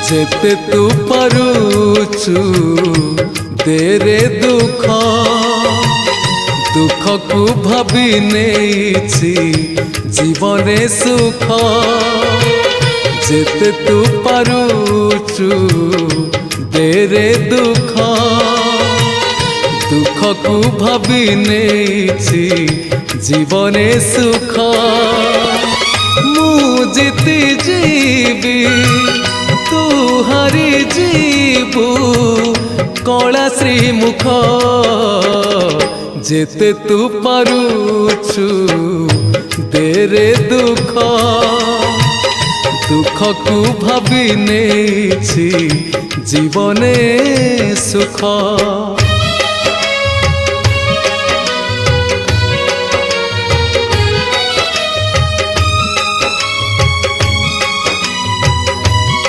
जेते तू पारुचु देरे दुख दुख को भाभी नेछि जीवने सुख जेते तू पारुचु देरे दुख दुख को भाभी नेछि जीवने सुख मु जीती जीवी तू हारी जीवु कला श्रीमुख जेते तू पारुचु देरे दुख दुख को भाभी नेछि जीवने सुख।